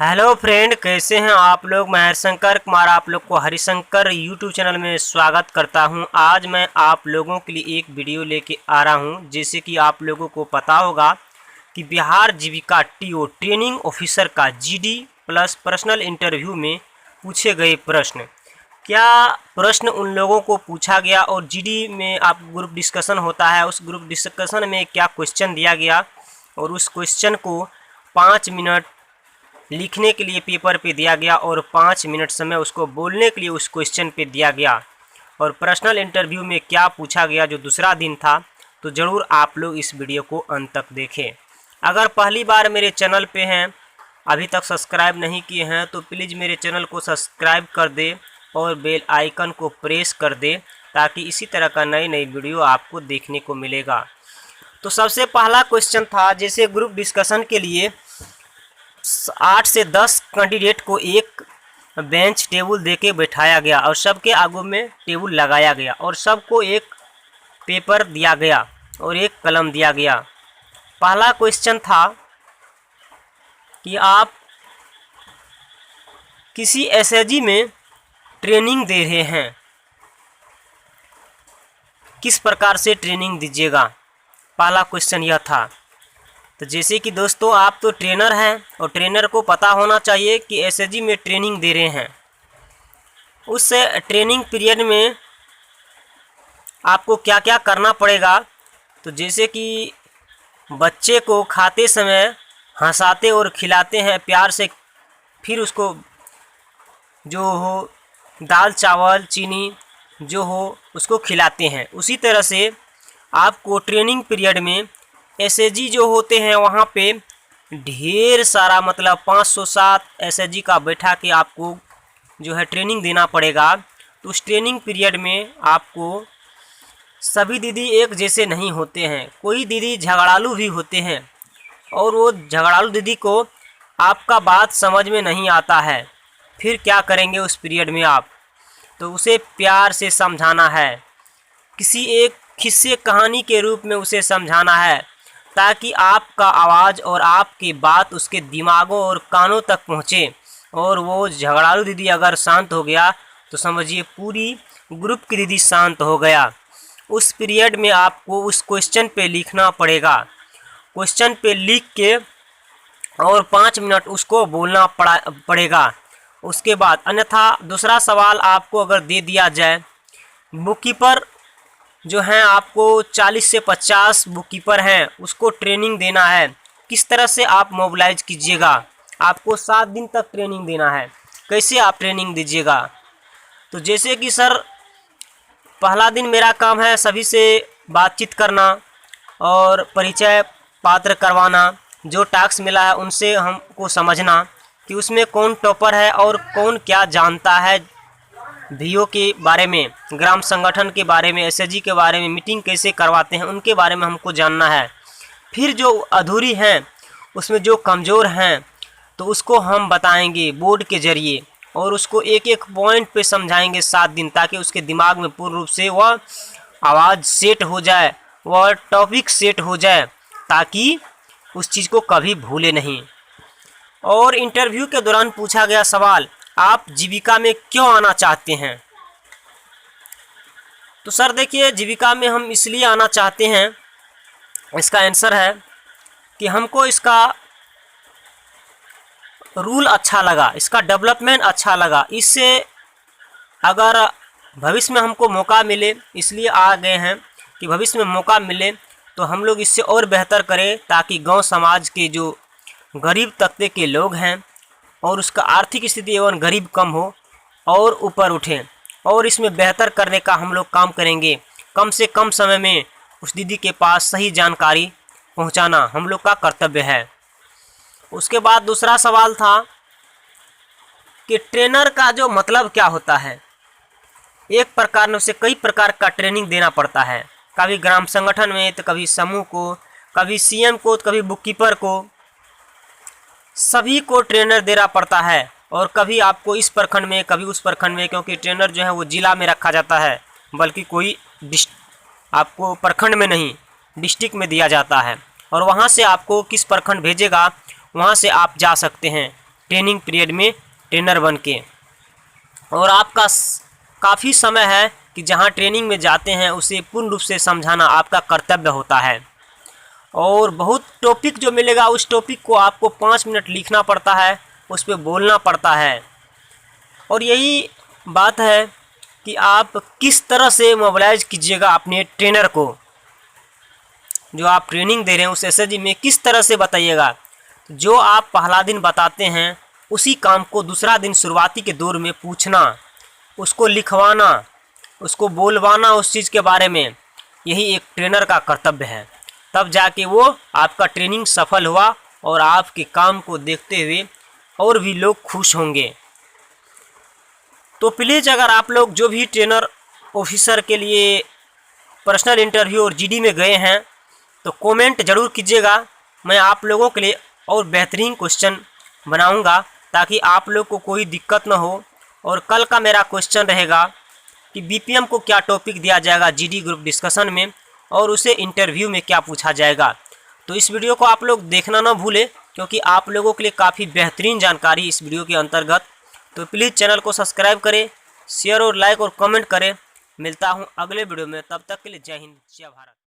Hello friend, कैसे हैं आप लोग। मैं हरिशंकर कुमार आप लोग को हरिशंकर यूट्यूब चैनल में स्वागत करता हूं। आज मैं आप लोगों के लिए एक वीडियो लेके आ रहा हूं। जैसे कि आप लोगों को पता होगा कि बिहार जीविका टीओ ट्रेनिंग ऑफिसर का जीडी प्लस पर्सनल इंटरव्यू में पूछे गए प्रश्न, क्या प्रश्न उन लोगों को पूछा गया और जीडी में आप ग्रुप डिस्कशन होता है, उस ग्रुप डिस्कशन में क्या क्वेश्चन दिया गया और उस क्वेश्चन को 5 मिनट लिखने के लिए पेपर पे दिया गया और 5 मिनट समय उसको बोलने के लिए उस क्वेश्चन पे दिया गया और पर्सनल इंटरव्यू में क्या पूछा गया जो दूसरा दिन था। तो ज़रूर आप लोग इस वीडियो को अंत तक देखें। अगर पहली बार मेरे चैनल पे हैं, अभी तक सब्सक्राइब नहीं किए हैं तो प्लीज़ मेरे चैनल को सब्सक्राइब कर दे और बेल आइकन को प्रेस कर दे ताकि इसी तरह का नई नई वीडियो आपको देखने को मिलेगा। तो सबसे पहला क्वेश्चन था, जैसे ग्रुप डिस्कशन के लिए 8 से 10 कैंडिडेट को एक बेंच टेबल देके बैठाया गया और सबके आगू में टेबल लगाया गया और सबको एक पेपर दिया गया और एक कलम दिया गया। पहला क्वेश्चन था कि आप किसी एसएसजी में ट्रेनिंग दे रहे हैं, किस प्रकार से ट्रेनिंग दीजिएगा। पहला क्वेश्चन यह था। तो जैसे कि दोस्तों आप तो ट्रेनर हैं और ट्रेनर को पता होना चाहिए कि एसएसजी में ट्रेनिंग दे रहे हैं, उस ट्रेनिंग पीरियड में आपको क्या क्या करना पड़ेगा। तो जैसे कि बच्चे को खाते समय हंसाते और खिलाते हैं प्यार से, फिर उसको जो हो दाल चावल चीनी जो हो उसको खिलाते हैं। उसी तरह से आपको ट्रेनिंग पीरियड में एसएसजी जो होते हैं वहाँ पे ढेर सारा मतलब 507 एसएसजी का बैठा के आपको जो है ट्रेनिंग देना पड़ेगा। तो उस ट्रेनिंग पीरियड में आपको सभी दीदी एक जैसे नहीं होते हैं, कोई दीदी झगड़ालू भी होते हैं और वो झगड़ालू दीदी को आपका बात समझ में नहीं आता है। फिर क्या करेंगे उस पीरियड में आप, तो उसे प्यार से समझाना है, किसी एक किस्से कहानी के रूप में उसे समझाना है ताकि आपका आवाज़ और आपकी बात उसके दिमागों और कानों तक पहुँचे। और वो झगड़ालू दीदी अगर शांत हो गया तो समझिए पूरी ग्रुप की दीदी शांत हो गया। उस पीरियड में आपको उस क्वेश्चन पे लिखना पड़ेगा, क्वेश्चन पे लिख के और 5 मिनट उसको बोलना पड़ेगा। उसके बाद अन्यथा दूसरा सवाल आपको अगर दे दिया जाए, बुककीपर जो हैं आपको 40 से 50 बुककीपर हैं उसको ट्रेनिंग देना है, किस तरह से आप मोबिलाइज कीजिएगा। आपको 7 दिन तक ट्रेनिंग देना है, कैसे आप ट्रेनिंग दीजिएगा। तो जैसे कि सर पहला दिन मेरा काम है सभी से बातचीत करना और परिचय पात्र करवाना, जो टास्क मिला है उनसे हमको समझना कि उसमें कौन टॉपर है और कौन क्या जानता है वीओ के बारे में, ग्राम संगठन के बारे में, एसएसजी के बारे में, मीटिंग कैसे करवाते हैं उनके बारे में हमको जानना है। फिर जो अधूरी हैं उसमें जो कमज़ोर हैं तो उसको हम बताएंगे बोर्ड के ज़रिए और उसको एक एक पॉइंट पे समझाएंगे 7 दिन, ताकि उसके दिमाग में पूर्ण रूप से वह आवाज़ सेट हो जाए, वह टॉपिक सेट हो जाए ताकि उस चीज़ को कभी भूले नहीं। और इंटरव्यू के दौरान पूछा गया सवाल, आप जीविका में क्यों आना चाहते हैं। तो सर देखिए जीविका में हम इसलिए आना चाहते हैं, इसका आंसर है कि हमको इसका रूल अच्छा लगा, इसका डेवलपमेंट अच्छा लगा, इससे अगर भविष्य में हमको मौका मिले, इसलिए आ गए हैं कि भविष्य में मौका मिले तो हम लोग इससे और बेहतर करें ताकि गांव समाज के जो गरीब तबके के लोग हैं और उसका आर्थिक स्थिति एवं गरीब कम हो और ऊपर उठें, और इसमें बेहतर करने का हम लोग काम करेंगे। कम से कम समय में उस दीदी के पास सही जानकारी पहुंचाना हम लोग का कर्तव्य है। उसके बाद दूसरा सवाल था कि ट्रेनर का जो मतलब क्या होता है। एक प्रकार से कई प्रकार का ट्रेनिंग देना पड़ता है, कभी ग्राम संगठन में तो कभी समूह को, कभी सीएम को तो कभी बुककीपर को, सभी को ट्रेनर देना पड़ता है। और कभी आपको इस प्रखंड में कभी उस प्रखंड में, क्योंकि ट्रेनर जो है वो जिला में रखा जाता है, बल्कि कोई आपको प्रखंड में नहीं डिस्ट्रिक्ट में दिया जाता है और वहाँ से आपको किस प्रखंड भेजेगा वहाँ से आप जा सकते हैं। ट्रेनिंग पीरियड में ट्रेनर बन के। और आपका काफ़ी समय है कि जहां ट्रेनिंग में जाते हैं उसे पूर्ण रूप से समझाना आपका कर्तव्य होता है। और बहुत टॉपिक जो मिलेगा उस टॉपिक को आपको 5 मिनट लिखना पड़ता है, उस पर बोलना पड़ता है। और यही बात है कि आप किस तरह से मोबिलाइज कीजिएगा अपने ट्रेनर को, जो आप ट्रेनिंग दे रहे हैं उस एसएचजी में किस तरह से बताइएगा। जो आप पहला दिन बताते हैं उसी काम को दूसरा दिन शुरुआती के दौर में पूछना, उसको लिखवाना, उसको बोलवाना उस चीज़ के बारे में, यही एक ट्रेनर का कर्तव्य है। तब जाके वो आपका ट्रेनिंग सफल हुआ और आपके काम को देखते हुए और भी लोग खुश होंगे। तो प्लीज़ अगर आप लोग जो भी ट्रेनर ऑफिसर के लिए पर्सनल इंटरव्यू और जीडी में गए हैं तो कमेंट ज़रूर कीजिएगा। मैं आप लोगों के लिए और बेहतरीन क्वेश्चन बनाऊंगा ताकि आप लोग को कोई दिक्कत ना हो। और कल का मेरा क्वेश्चन रहेगा कि बीपीएम को क्या टॉपिक दिया जाएगा जीडी ग्रुप डिस्कशन में और उसे इंटरव्यू में क्या पूछा जाएगा। तो इस वीडियो को आप लोग देखना ना भूलें क्योंकि आप लोगों के लिए काफ़ी बेहतरीन जानकारी इस वीडियो के अंतर्गत। तो प्लीज़ चैनल को सब्सक्राइब करें, शेयर और लाइक और कमेंट करें। मिलता हूं अगले वीडियो में, तब तक के लिए जय हिंद जय भारत।